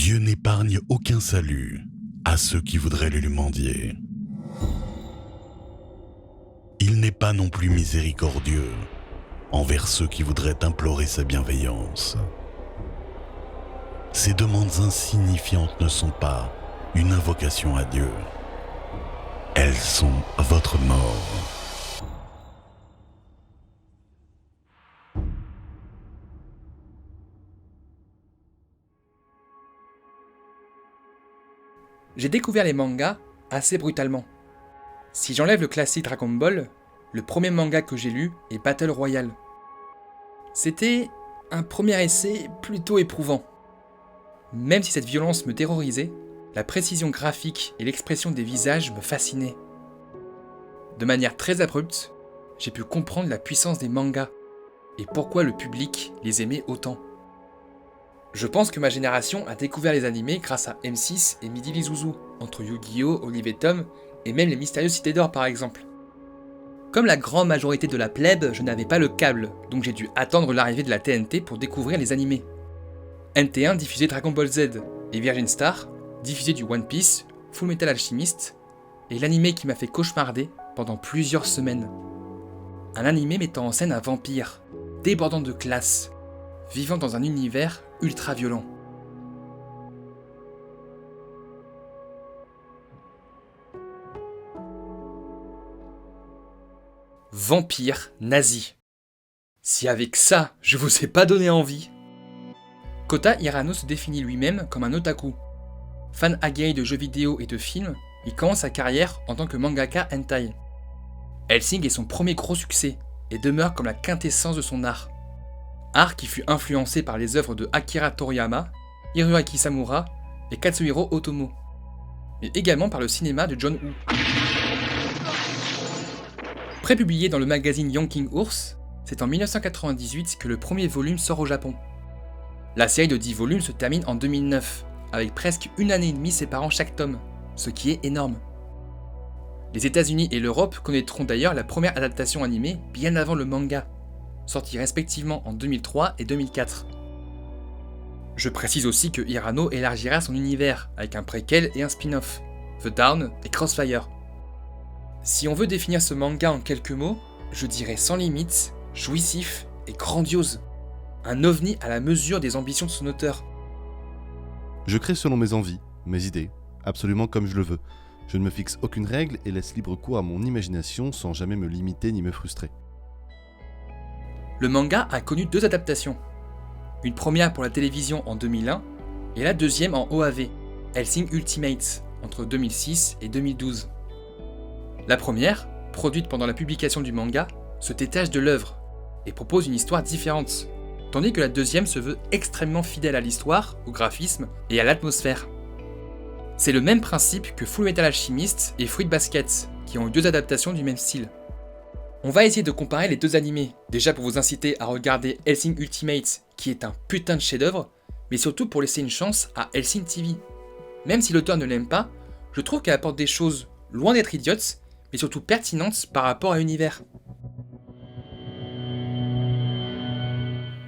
Dieu n'épargne aucun salut à ceux qui voudraient le lui mendier. Il n'est pas non plus miséricordieux envers ceux qui voudraient implorer sa bienveillance. Ces demandes insignifiantes ne sont pas une invocation à Dieu. Elles sont votre mort. J'ai découvert les mangas assez brutalement. Si j'enlève le classique Dragon Ball, le premier manga que j'ai lu est Battle Royale. C'était un premier essai plutôt éprouvant. Même si cette violence me terrorisait, la précision graphique et l'expression des visages me fascinaient. De manière très abrupte, j'ai pu comprendre la puissance des mangas et pourquoi le public les aimait autant. Je pense que ma génération a découvert les animés grâce à M6 et Midi les Zouzous, entre Yu-Gi-Oh!, Olive et Tom, et même les Mystérieuses Cités d'Or par exemple. Comme la grande majorité de la plèbe, je n'avais pas le câble, donc j'ai dû attendre l'arrivée de la TNT pour découvrir les animés. NT1 diffusait Dragon Ball Z, et Virgin Star diffusait du One Piece, Full Metal Alchemist, et l'animé qui m'a fait cauchemarder pendant plusieurs semaines. Un animé mettant en scène un vampire, débordant de classe, vivant dans un univers ultra violent. Vampire nazi. Si avec ça, je vous ai pas donné envie. Kota Hirano se définit lui-même comme un otaku. Fan aguerri de jeux vidéo et de films, il commence sa carrière en tant que mangaka hentai. Hellsing est son premier gros succès et demeure comme la quintessence de son art. Art qui fut influencé par les œuvres de Akira Toriyama, Hiroaki Samura et Katsuhiro Otomo, mais également par le cinéma de John Woo. Prépublié dans le magazine Yonking Urs, c'est en 1998 que le premier volume sort au Japon. La série de 10 volumes se termine en 2009, avec presque une année et demie séparant chaque tome, ce qui est énorme. Les États-Unis et l'Europe connaîtront d'ailleurs la première adaptation animée bien avant le manga, sorti respectivement en 2003 et 2004. Je précise aussi que Hirano élargira son univers avec un préquel et un spin-off, The Dawn et Crossfire. Si on veut définir ce manga en quelques mots, je dirais sans limite, jouissif et grandiose. Un ovni à la mesure des ambitions de son auteur. Je crée selon mes envies, mes idées, absolument comme je le veux. Je ne me fixe aucune règle et laisse libre cours à mon imagination sans jamais me limiter ni me frustrer. Le manga a connu 2 adaptations. Une première pour la télévision en 2001 et la deuxième en OAV, Hellsing Ultimate, entre 2006 et 2012. La première, produite pendant la publication du manga, se détache de l'œuvre et propose une histoire différente, tandis que la deuxième se veut extrêmement fidèle à l'histoire, au graphisme et à l'atmosphère. C'est le même principe que Full Metal Alchemist et Fruit Basket, qui ont eu 2 adaptations du même style. On va essayer de comparer les 2 animés, déjà pour vous inciter à regarder Hellsing Ultimate, qui est un putain de chef-d'œuvre, mais surtout pour laisser une chance à Hellsing TV. Même si l'auteur ne l'aime pas, je trouve qu'elle apporte des choses loin d'être idiotes, mais surtout pertinentes par rapport à l'univers.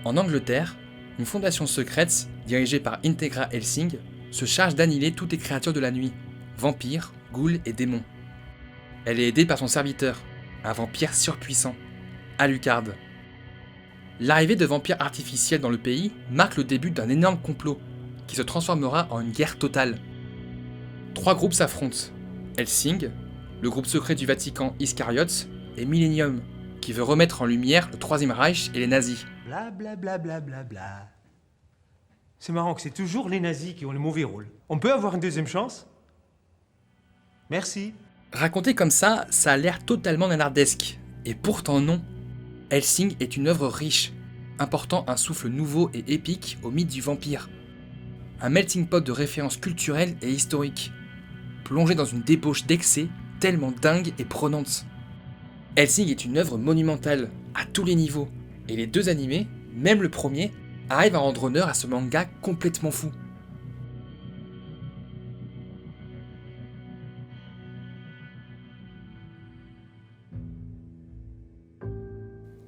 En Angleterre, une fondation secrète, dirigée par Integra Hellsing, se charge d'annihiler toutes les créatures de la nuit, vampires, ghouls et démons. Elle est aidée par son serviteur, un vampire surpuissant, Alucard. L'arrivée de vampires artificiels dans le pays marque le début d'un énorme complot, qui se transformera en une guerre totale. 3 groupes s'affrontent, Hellsing, le groupe secret du Vatican Iscariote, et Millennium, qui veut remettre en lumière le Troisième Reich et les nazis. Bla bla bla bla bla bla. C'est marrant que c'est toujours les nazis qui ont le mauvais rôle. On peut avoir une deuxième chance? Merci. Raconté comme ça a l'air totalement nanardesque, et pourtant non. Hellsing est une œuvre riche, apportant un souffle nouveau et épique au mythe du vampire. Un melting pot de références culturelles et historiques, plongé dans une débauche d'excès tellement dingue et prenante. Hellsing est une œuvre monumentale, à tous les niveaux, et les 2 animés, même le premier, arrivent à rendre honneur à ce manga complètement fou.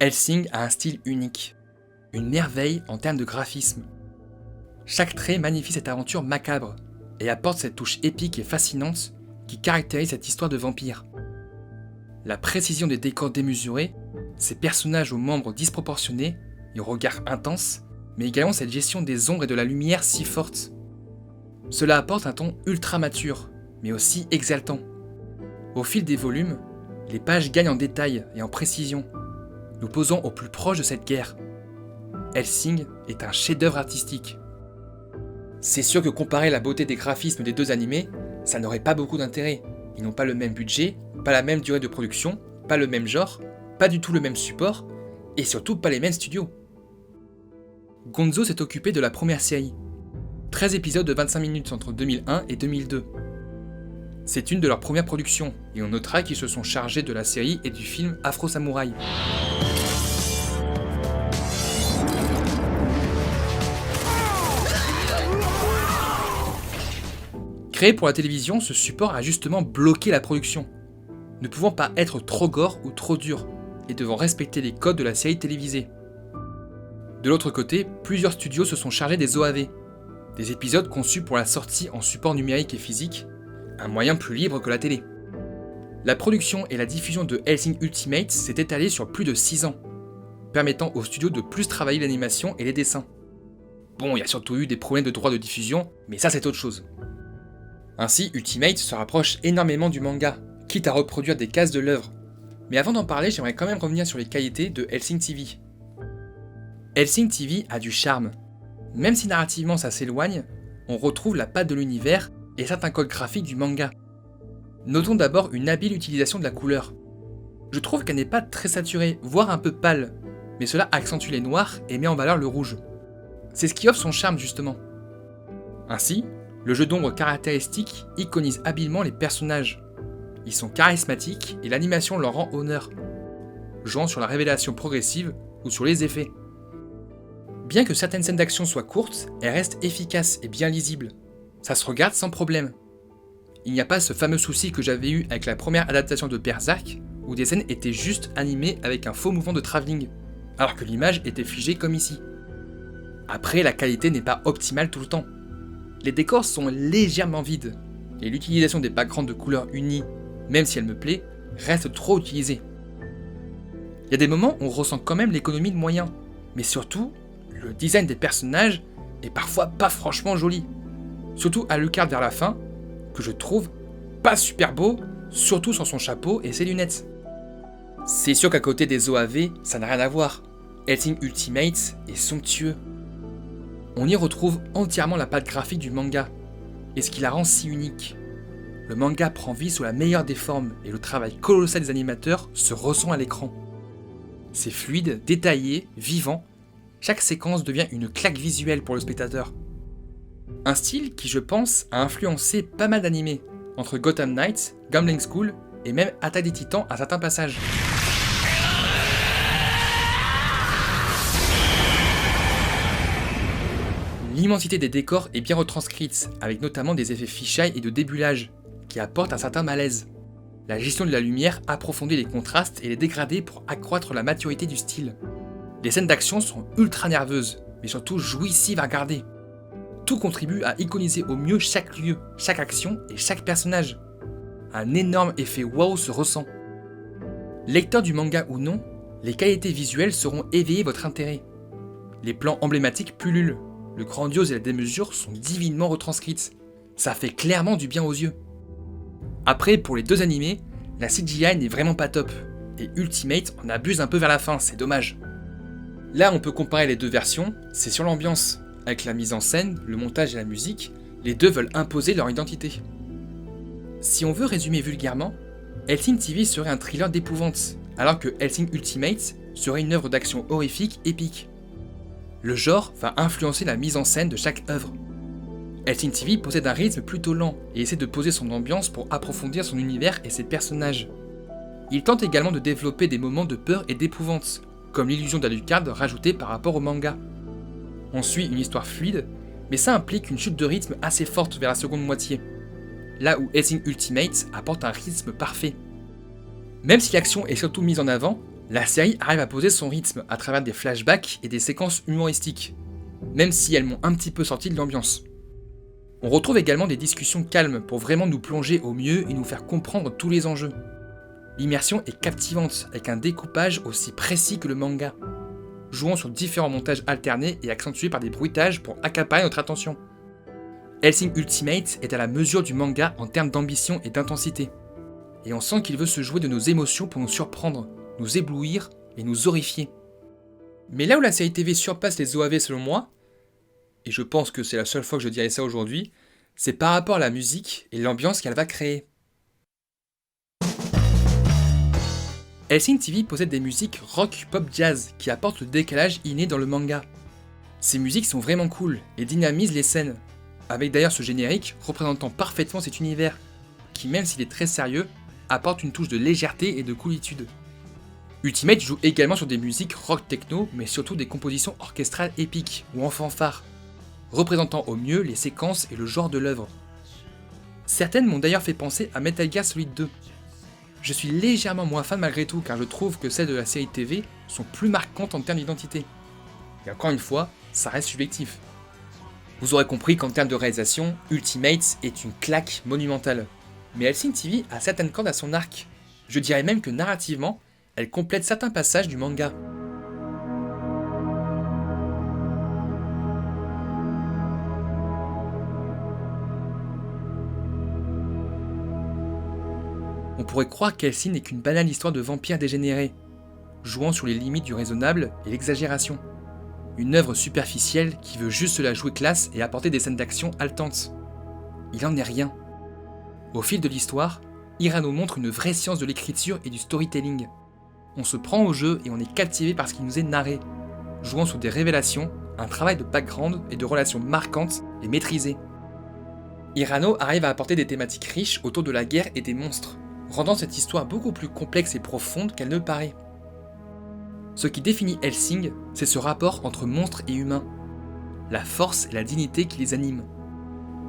Hellsing a un style unique, une merveille en termes de graphisme. Chaque trait magnifie cette aventure macabre et apporte cette touche épique et fascinante qui caractérise cette histoire de vampire. La précision des décors démesurés, ces personnages aux membres disproportionnés et au regard intense, mais également cette gestion des ombres et de la lumière si forte. Cela apporte un ton ultra mature, mais aussi exaltant. Au fil des volumes, les pages gagnent en détail et en précision, nous posant au plus proche de cette guerre. Hellsing est un chef-d'œuvre artistique. C'est sûr que comparer la beauté des graphismes des deux animés, ça n'aurait pas beaucoup d'intérêt. Ils n'ont pas le même budget, pas la même durée de production, pas le même genre, pas du tout le même support, et surtout pas les mêmes studios. Gonzo s'est occupé de la première série. 13 épisodes de 25 minutes entre 2001 et 2002. C'est une de leurs premières productions, et on notera qu'ils se sont chargés de la série et du film Afro Samurai. Créé pour la télévision, ce support a justement bloqué la production, ne pouvant pas être trop gore ou trop dur, et devant respecter les codes de la série télévisée. De l'autre côté, plusieurs studios se sont chargés des OAV, des épisodes conçus pour la sortie en support numérique et physique, un moyen plus libre que la télé. La production et la diffusion de Hellsing Ultimate s'est étalée sur plus de 6 ans, permettant aux studios de plus travailler l'animation et les dessins. Bon, il y a surtout eu des problèmes de droits de diffusion, mais ça c'est autre chose. Ainsi, Ultimate se rapproche énormément du manga, quitte à reproduire des cases de l'œuvre. Mais avant d'en parler, j'aimerais quand même revenir sur les qualités de Hellsing TV. Hellsing TV a du charme. Même si narrativement ça s'éloigne, on retrouve la patte de l'univers et certains codes graphiques du manga. Notons d'abord une habile utilisation de la couleur. Je trouve qu'elle n'est pas très saturée, voire un peu pâle, mais cela accentue les noirs et met en valeur le rouge. C'est ce qui offre son charme justement. Ainsi, le jeu d'ombre caractéristique iconise habilement les personnages. Ils sont charismatiques et l'animation leur rend honneur, jouant sur la révélation progressive ou sur les effets. Bien que certaines scènes d'action soient courtes, elles restent efficaces et bien lisibles. Ça se regarde sans problème. Il n'y a pas ce fameux souci que j'avais eu avec la première adaptation de Berserk, où des scènes étaient juste animées avec un faux mouvement de travelling, alors que l'image était figée comme ici. Après, la qualité n'est pas optimale tout le temps. Les décors sont légèrement vides, et l'utilisation des backgrounds de couleurs unies, même si elle me plaît, reste trop utilisée. Il y a des moments où on ressent quand même l'économie de moyens, mais surtout, le design des personnages est parfois pas franchement joli. Surtout Alucard vers la fin, que je trouve pas super beau, surtout sans son chapeau et ses lunettes. C'est sûr qu'à côté des OAV, ça n'a rien à voir. Hellsing Ultimate est somptueux. On y retrouve entièrement la patte graphique du manga, et ce qui la rend si unique. Le manga prend vie sous la meilleure des formes, et le travail colossal des animateurs se ressent à l'écran. C'est fluide, détaillé, vivant, chaque séquence devient une claque visuelle pour le spectateur. Un style qui, je pense, a influencé pas mal d'animés, entre Gotham Knights, Gambling School et même Attaque des Titans à certains passages. L'immensité des décors est bien retranscrite, avec notamment des effets fisheye et de débulage, qui apportent un certain malaise. La gestion de la lumière approfondit les contrastes et les dégradés pour accroître la maturité du style. Les scènes d'action sont ultra nerveuses, mais surtout jouissives à regarder. Tout contribue à iconiser au mieux chaque lieu, chaque action et chaque personnage. Un énorme effet wow se ressent. Lecteur du manga ou non, les qualités visuelles sauront éveiller votre intérêt. Les plans emblématiques pullulent, le grandiose et la démesure sont divinement retranscrites. Ça fait clairement du bien aux yeux. Après, pour les deux animés, la CGI n'est vraiment pas top, et Ultimate en abuse un peu vers la fin, c'est dommage. Là, on peut comparer les deux versions, c'est sur l'ambiance. Avec la mise en scène, le montage et la musique, les deux veulent imposer leur identité. Si on veut résumer vulgairement, Hellsing TV serait un thriller d'épouvante, alors que Hellsing Ultimate serait une œuvre d'action horrifique épique. Le genre va influencer la mise en scène de chaque œuvre. Hellsing TV possède un rythme plutôt lent et essaie de poser son ambiance pour approfondir son univers et ses personnages. Il tente également de développer des moments de peur et d'épouvante, comme l'illusion d'Alucard rajoutée par rapport au manga. On suit une histoire fluide, mais ça implique une chute de rythme assez forte vers la seconde moitié, là où Hellsing Ultimate apporte un rythme parfait. Même si l'action est surtout mise en avant, la série arrive à poser son rythme à travers des flashbacks et des séquences humoristiques. même si elles m'ont un petit peu sorti de l'ambiance. On retrouve également des discussions calmes pour vraiment nous plonger au mieux et nous faire comprendre tous les enjeux. L'immersion est captivante avec un découpage aussi précis que le manga, jouant sur différents montages alternés et accentués par des bruitages pour accaparer notre attention. Hellsing Ultimate est à la mesure du manga en termes d'ambition et d'intensité. Et on sent qu'il veut se jouer de nos émotions pour nous surprendre, nous éblouir et nous horrifier. Mais là où la série TV surpasse les OAV selon moi, et je pense que c'est la seule fois que je dirais ça aujourd'hui, c'est par rapport à la musique et l'ambiance qu'elle va créer. Hellsing TV possède des musiques rock, pop, jazz qui apportent le décalage inné dans le manga. Ces musiques sont vraiment cool et dynamisent les scènes, avec d'ailleurs ce générique représentant parfaitement cet univers, qui même s'il est très sérieux, apporte une touche de légèreté et de coolitude. Ultimate joue également sur des musiques rock techno, mais surtout des compositions orchestrales épiques ou en fanfare, représentant au mieux les séquences et le genre de l'œuvre. Certaines m'ont d'ailleurs fait penser à Metal Gear Solid 2. Je suis légèrement moins fan malgré tout, car je trouve que celles de la série TV sont plus marquantes en termes d'identité. Et encore une fois, ça reste subjectif. Vous aurez compris qu'en termes de réalisation, Ultimate est une claque monumentale. Mais Hellsing TV a certaines cordes à son arc. Je dirais même que narrativement, elle complète certains passages du manga. On pourrait croire qu'Hellsing n'est qu'une banale histoire de vampires dégénérés, jouant sur les limites du raisonnable et l'exagération. Une œuvre superficielle qui veut juste se la jouer classe et apporter des scènes d'action haletantes. Il en est rien. Au fil de l'histoire, Hirano montre une vraie science de l'écriture et du storytelling. On se prend au jeu et on est captivé par ce qui nous est narré, jouant sur des révélations, un travail de background et de relations marquantes et maîtrisées. Hirano arrive à apporter des thématiques riches autour de la guerre et des monstres, rendant cette histoire beaucoup plus complexe et profonde qu'elle ne paraît. Ce qui définit Hellsing, c'est ce rapport entre monstres et humains, la force et la dignité qui les animent.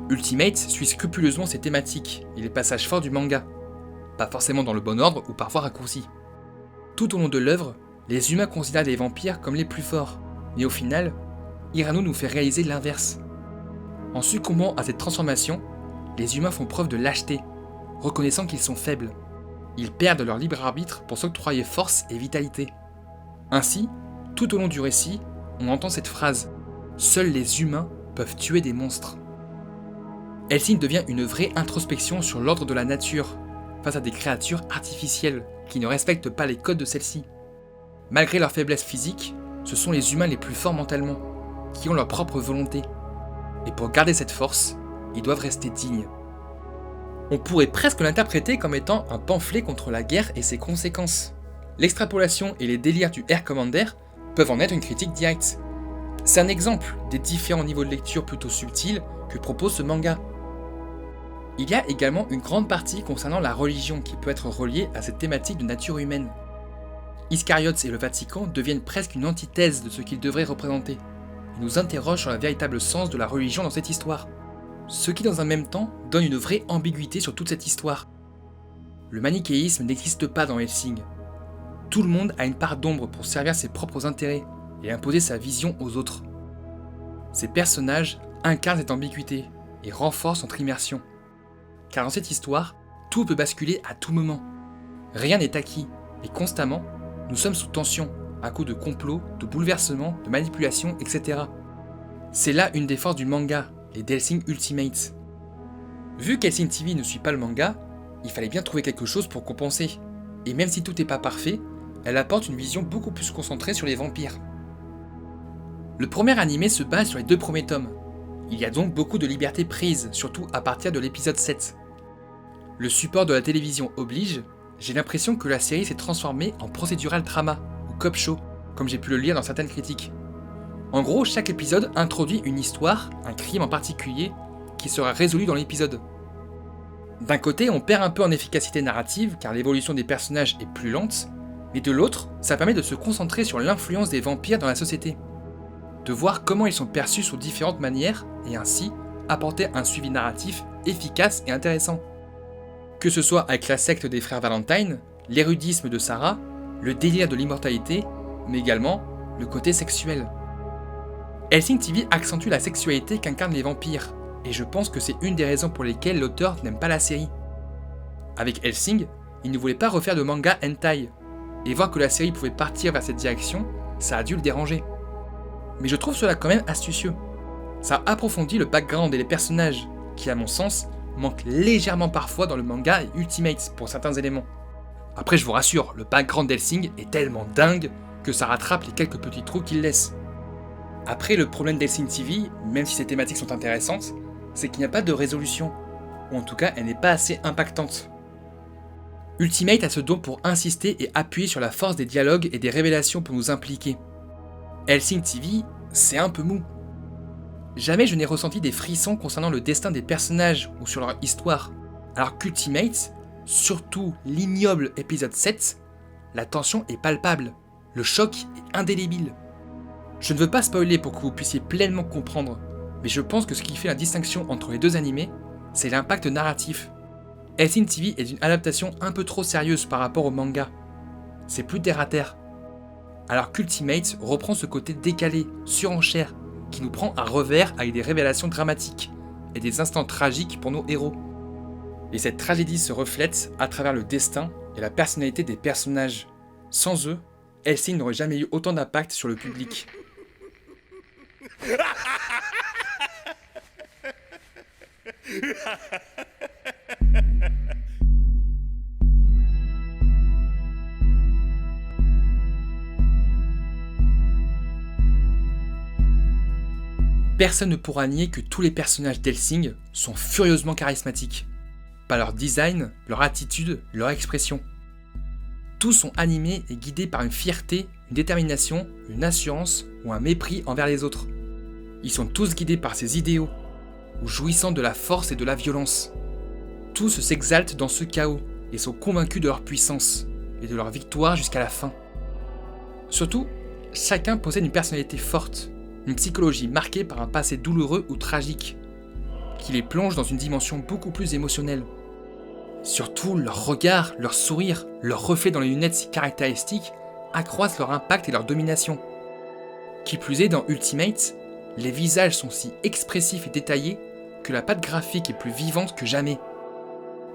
Ultimate suit scrupuleusement ces thématiques et les passages forts du manga, pas forcément dans le bon ordre ou parfois raccourcis. Tout au long de l'œuvre, les humains considèrent les vampires comme les plus forts, mais au final, Hirano nous fait réaliser l'inverse. En succombant à cette transformation, les humains font preuve de lâcheté, reconnaissant qu'ils sont faibles. Ils perdent leur libre arbitre pour s'octroyer force et vitalité. Ainsi, tout au long du récit, on entend cette phrase « Seuls les humains peuvent tuer des monstres ». Hellsing devient une vraie introspection sur l'ordre de la nature, face à des créatures artificielles qui ne respectent pas les codes de celle-ci. Malgré leur faiblesse physique, ce sont les humains les plus forts mentalement, qui ont leur propre volonté. Et pour garder cette force, ils doivent rester dignes. On pourrait presque l'interpréter comme étant un pamphlet contre la guerre et ses conséquences. L'extrapolation et les délires du Air Commander peuvent en être une critique directe. C'est un exemple des différents niveaux de lecture plutôt subtils que propose ce manga. Il y a également une grande partie concernant la religion qui peut être reliée à cette thématique de nature humaine. Iscariotes et le Vatican deviennent presque une antithèse de ce qu'ils devraient représenter, et nous interrogent sur le véritable sens de la religion dans cette histoire. Ce qui dans un même temps donne une vraie ambiguïté sur toute cette histoire. Le manichéisme n'existe pas dans Hellsing. Tout le monde a une part d'ombre pour servir ses propres intérêts et imposer sa vision aux autres. Ces personnages incarnent cette ambiguïté et renforcent notre immersion. Car dans cette histoire, tout peut basculer à tout moment. Rien n'est acquis, et constamment, nous sommes sous tension, à coups de complots, de bouleversements, de manipulations, etc. C'est là une des forces du manga, et d'Hellsing Ultimate. Vu qu'Hellsing TV ne suit pas le manga, il fallait bien trouver quelque chose pour compenser, et même si tout n'est pas parfait, elle apporte une vision beaucoup plus concentrée sur les vampires. Le premier animé se base sur les 2 premiers tomes. Il y a donc beaucoup de liberté prise, surtout à partir de l'épisode 7. Le support de la télévision oblige, j'ai l'impression que la série s'est transformée en procédural drama, ou cop show, comme j'ai pu le lire dans certaines critiques. En gros, chaque épisode introduit une histoire, un crime en particulier, qui sera résolu dans l'épisode. D'un côté, on perd un peu en efficacité narrative, car l'évolution des personnages est plus lente, mais de l'autre, ça permet de se concentrer sur l'influence des vampires dans la société. De voir comment ils sont perçus sous différentes manières, et ainsi apporter un suivi narratif efficace et intéressant. Que ce soit avec la secte des frères Valentine, l'érudisme de Sarah, le délire de l'immortalité, mais également le côté sexuel. Hellsing TV accentue la sexualité qu'incarnent les vampires, et je pense que c'est une des raisons pour lesquelles l'auteur n'aime pas la série. Avec Hellsing, il ne voulait pas refaire de manga hentai, et voir que la série pouvait partir vers cette direction, ça a dû le déranger. Mais je trouve cela quand même astucieux. Ça approfondit le background et les personnages, qui à mon sens, manquent légèrement parfois dans le manga et Ultimate pour certains éléments. Après je vous rassure, le background d'Hellsing est tellement dingue que ça rattrape les quelques petits trous qu'il laisse. Après, le problème d'Hellsing TV, même si ces thématiques sont intéressantes, c'est qu'il n'y a pas de résolution, ou en tout cas elle n'est pas assez impactante. Ultimate a ce don pour insister et appuyer sur la force des dialogues et des révélations pour nous impliquer. Hellsing TV, c'est un peu mou. Jamais je n'ai ressenti des frissons concernant le destin des personnages ou sur leur histoire, alors qu'Ultimate, surtout l'ignoble épisode 7, la tension est palpable, le choc est indélébile. Je ne veux pas spoiler pour que vous puissiez pleinement comprendre, mais je pense que ce qui fait la distinction entre les deux animés, c'est l'impact narratif. Hellsing TV est une adaptation un peu trop sérieuse par rapport au manga. C'est plus terre à terre. Alors qu'Ultimate reprend ce côté décalé, surenchère, qui nous prend à revers avec des révélations dramatiques et des instants tragiques pour nos héros. Et cette tragédie se reflète à travers le destin et la personnalité des personnages. Sans eux, Hellsing n'aurait jamais eu autant d'impact sur le public. Personne ne pourra nier que tous les personnages d'Hellsing sont furieusement charismatiques. Par leur design, leur attitude, leur expression. Tous sont animés et guidés par une fierté, une détermination, une assurance ou un mépris envers les autres. Ils sont tous guidés par ces idéaux, ou jouissant de la force et de la violence. Tous s'exaltent dans ce chaos et sont convaincus de leur puissance et de leur victoire jusqu'à la fin. Surtout, chacun possède une personnalité forte, une psychologie marquée par un passé douloureux ou tragique, qui les plonge dans une dimension beaucoup plus émotionnelle. Surtout, leur regard, leur sourire, leur reflet dans les lunettes si caractéristiques accroissent leur impact et leur domination. Qui plus est, dans Ultimate, les visages sont si expressifs et détaillés que la patte graphique est plus vivante que jamais.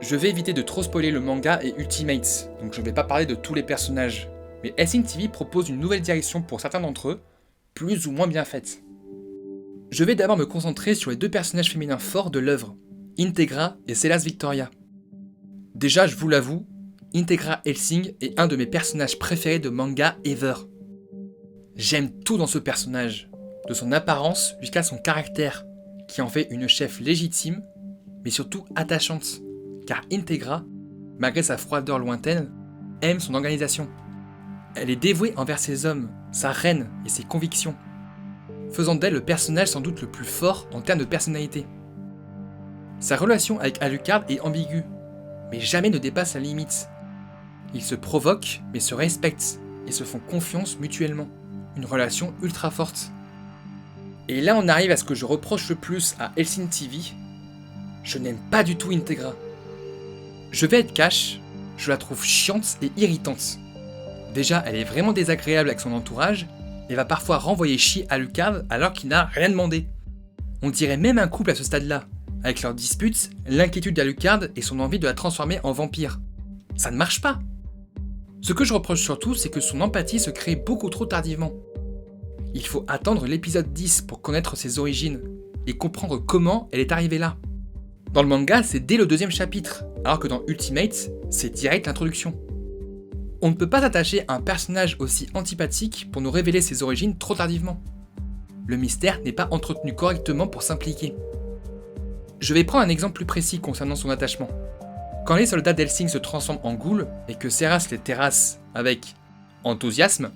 Je vais éviter de trop spoiler le manga et Ultimate, donc je ne vais pas parler de tous les personnages, mais Hellsing TV propose une nouvelle direction pour certains d'entre eux, plus ou moins bien faite. Je vais d'abord me concentrer sur les deux personnages féminins forts de l'œuvre, Integra et Célas Victoria. Déjà, je vous l'avoue, Integra Hellsing est un de mes personnages préférés de manga ever. J'aime tout dans ce personnage, de son apparence jusqu'à son caractère, qui en fait une chef légitime, mais surtout attachante, car Integra, malgré sa froideur lointaine, aime son organisation. Elle est dévouée envers ses hommes, sa reine et ses convictions, faisant d'elle le personnage sans doute le plus fort en termes de personnalité. Sa relation avec Alucard est ambiguë, mais jamais ne dépasse la limite. Ils se provoquent, mais se respectent, et se font confiance mutuellement. Une relation ultra forte. Et là on arrive à ce que je reproche le plus à Hellsing TV. Je n'aime pas du tout Integra. Je vais être cash, je la trouve chiante et irritante. Déjà, elle est vraiment désagréable avec son entourage, et va parfois renvoyer chier Alucard alors qu'il n'a rien demandé. On dirait même un couple à ce stade-là, avec leurs disputes, l'inquiétude d'Alucard et son envie de la transformer en vampire. Ça ne marche pas. Ce que je reproche surtout, c'est que son empathie se crée beaucoup trop tardivement. Il faut attendre l'épisode 10 pour connaître ses origines, et comprendre comment elle est arrivée là. Dans le manga, c'est dès le 2e chapitre, alors que dans Ultimate, c'est direct l'introduction. On ne peut pas s'attacher à un personnage aussi antipathique pour nous révéler ses origines trop tardivement. Le mystère n'est pas entretenu correctement pour s'impliquer. Je vais prendre un exemple plus précis concernant son attachement. Quand les soldats d'Hellsing se transforment en ghouls et que Céras les terrasse avec enthousiasme,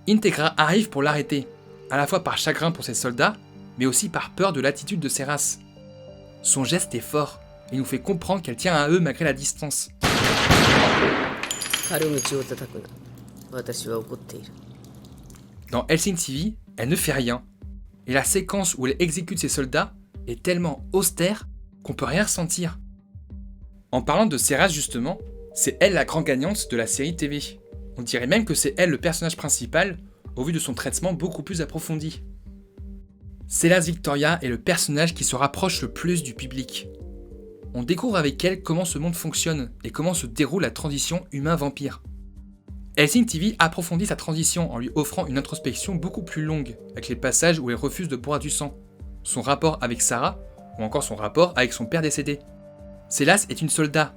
Integra arrive pour l'arrêter, à la fois par chagrin pour ses soldats, mais aussi par peur de l'attitude de Céras. Son geste est fort et nous fait comprendre qu'elle tient à eux malgré la distance. Dans Hellsing TV, elle ne fait rien, et la séquence où elle exécute ses soldats est tellement austère qu'on peut rien ressentir. En parlant de Céras justement, c'est elle la grande gagnante de la série TV. On dirait même que c'est elle le personnage principal, au vu de son traitement beaucoup plus approfondi. Célas Victoria est le personnage qui se rapproche le plus du public. On découvre avec elle comment ce monde fonctionne et comment se déroule la transition humain-vampire. Hellsing TV approfondit sa transition en lui offrant une introspection beaucoup plus longue, avec les passages où elle refuse de boire du sang, son rapport avec Sarah, ou encore son rapport avec son père décédé. Célas est une soldat,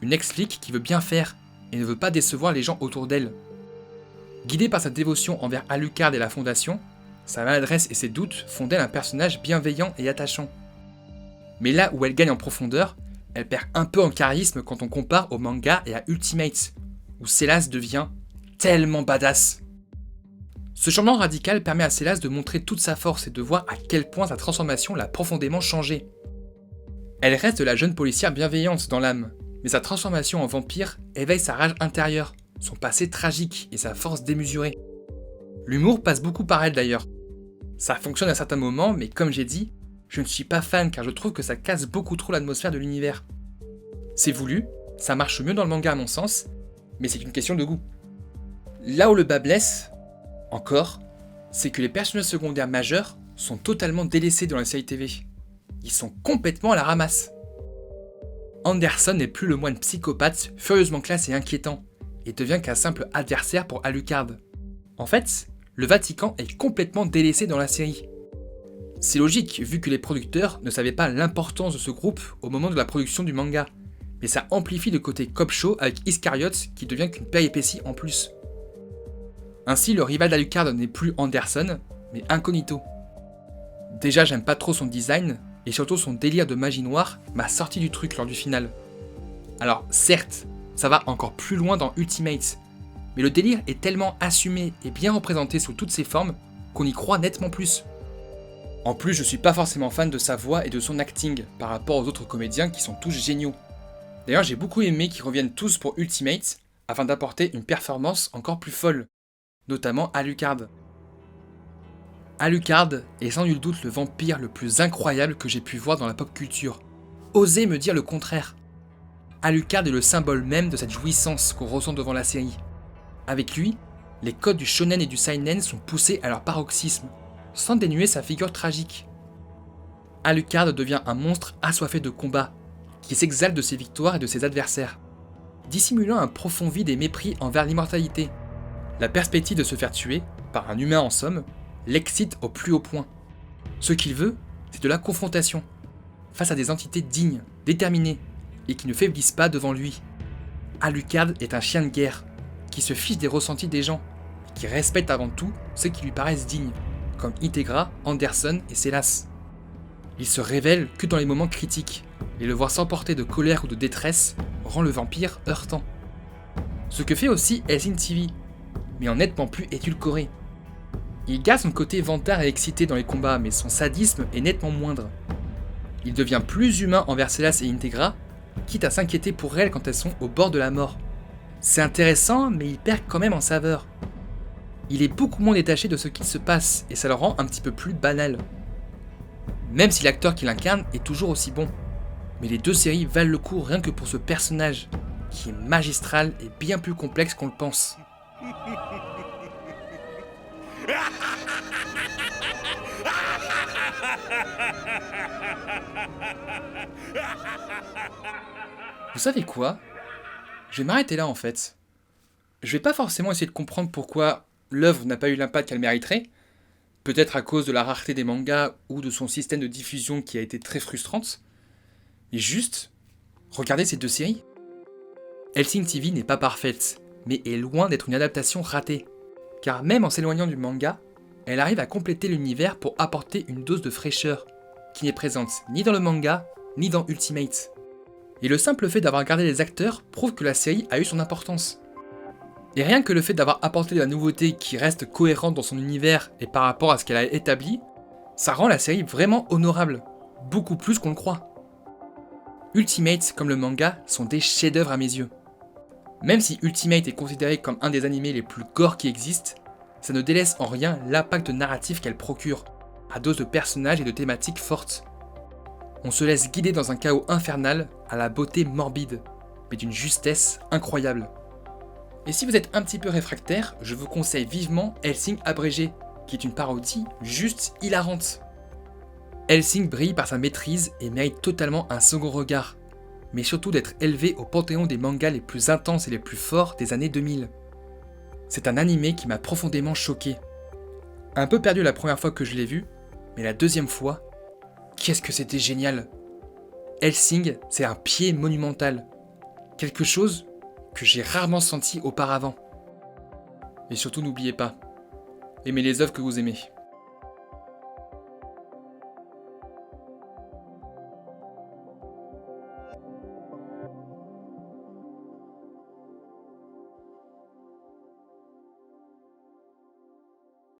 une ex-flic qui veut bien faire et ne veut pas décevoir les gens autour d'elle. Guidée par sa dévotion envers Alucard et la Fondation, sa maladresse et ses doutes font d'elle un personnage bienveillant et attachant. Mais là où elle gagne en profondeur, elle perd un peu en charisme quand on compare au manga et à Ultimate, où Célas devient tellement badass. Ce changement radical permet à Célas de montrer toute sa force et de voir à quel point sa transformation l'a profondément changée. Elle reste la jeune policière bienveillante dans l'âme, mais sa transformation en vampire éveille sa rage intérieure, son passé tragique et sa force démesurée. L'humour passe beaucoup par elle d'ailleurs. Ça fonctionne à certains moments, mais comme j'ai dit, je ne suis pas fan car je trouve que ça casse beaucoup trop l'atmosphère de l'univers. C'est voulu, ça marche mieux dans le manga à mon sens, mais c'est une question de goût. Là où le bas blesse, encore, c'est que les personnages secondaires majeurs sont totalement délaissés dans la série TV. Ils sont complètement à la ramasse. Anderson n'est plus le moine psychopathe, furieusement classe et inquiétant, et devient qu'un simple adversaire pour Alucard. En fait, le Vatican est complètement délaissé dans la série. C'est logique vu que les producteurs ne savaient pas l'importance de ce groupe au moment de la production du manga, mais ça amplifie le côté cop show avec Iscariot qui devient qu'une péripétie en plus. Ainsi, le rival d'Alucard n'est plus Anderson, mais Incognito. Déjà, j'aime pas trop son design, et surtout son délire de magie noire m'a sorti du truc lors du final. Alors, certes, ça va encore plus loin dans Ultimate, mais le délire est tellement assumé et bien représenté sous toutes ses formes qu'on y croit nettement plus. En plus, je suis pas forcément fan de sa voix et de son acting par rapport aux autres comédiens qui sont tous géniaux. D'ailleurs, j'ai beaucoup aimé qu'ils reviennent tous pour Ultimate afin d'apporter une performance encore plus folle, notamment Alucard. Alucard est sans nul doute le vampire le plus incroyable que j'ai pu voir dans la pop culture. Osez me dire le contraire. Alucard est le symbole même de cette jouissance qu'on ressent devant la série. Avec lui, les codes du shonen et du seinen sont poussés à leur paroxysme, sans dénuer sa figure tragique. Alucard devient un monstre assoiffé de combat, qui s'exalte de ses victoires et de ses adversaires, dissimulant un profond vide et mépris envers l'immortalité. La perspective de se faire tuer, par un humain en somme, l'excite au plus haut point. Ce qu'il veut, c'est de la confrontation, face à des entités dignes, déterminées, et qui ne faiblissent pas devant lui. Alucard est un chien de guerre, qui se fiche des ressentis des gens, et qui respecte avant tout ceux qui lui paraissent dignes, comme Integra, Anderson et Célas. Il se révèle que dans les moments critiques, et le voir s'emporter de colère ou de détresse rend le vampire heurtant. Ce que fait aussi Hellsing TV, mais en nettement plus édulcoré. Il garde son côté vantard et excité dans les combats, mais son sadisme est nettement moindre. Il devient plus humain envers Célas et Integra, quitte à s'inquiéter pour elles quand elles sont au bord de la mort. C'est intéressant, mais il perd quand même en saveur. Il est beaucoup moins détaché de ce qu'il se passe, et ça le rend un petit peu plus banal. Même si l'acteur qui l'incarne est toujours aussi bon. Mais les deux séries valent le coup rien que pour ce personnage, qui est magistral et bien plus complexe qu'on le pense. Vous savez quoi ? Je vais m'arrêter là en fait. Je vais pas forcément essayer de comprendre pourquoi l'œuvre n'a pas eu l'impact qu'elle mériterait, peut-être à cause de la rareté des mangas ou de son système de diffusion qui a été très frustrante, mais juste, regardez ces deux séries. Hellsing TV n'est pas parfaite, mais est loin d'être une adaptation ratée, car même en s'éloignant du manga, elle arrive à compléter l'univers pour apporter une dose de fraîcheur, qui n'est présente ni dans le manga, ni dans Ultimate. Et le simple fait d'avoir gardé les acteurs prouve que la série a eu son importance. Et rien que le fait d'avoir apporté de la nouveauté qui reste cohérente dans son univers et par rapport à ce qu'elle a établi, ça rend la série vraiment honorable, beaucoup plus qu'on le croit. Ultimate comme le manga sont des chefs-d'œuvre à mes yeux. Même si Ultimate est considéré comme un des animés les plus gore qui existent, ça ne délaisse en rien l'impact narratif qu'elle procure, à dose de personnages et de thématiques fortes. On se laisse guider dans un chaos infernal à la beauté morbide, mais d'une justesse incroyable. Et si vous êtes un petit peu réfractaire, je vous conseille vivement Hellsing abrégé, qui est une parodie juste hilarante. Hellsing brille par sa maîtrise et mérite totalement un second regard, mais surtout d'être élevé au panthéon des mangas les plus intenses et les plus forts des années 2000. C'est un animé qui m'a profondément choqué. Un peu perdu la première fois que je l'ai vu, mais la deuxième fois, qu'est-ce que c'était génial! Hellsing, c'est un pied monumental. Quelque chose que j'ai rarement senti auparavant. Et surtout n'oubliez pas, aimez les œuvres que vous aimez.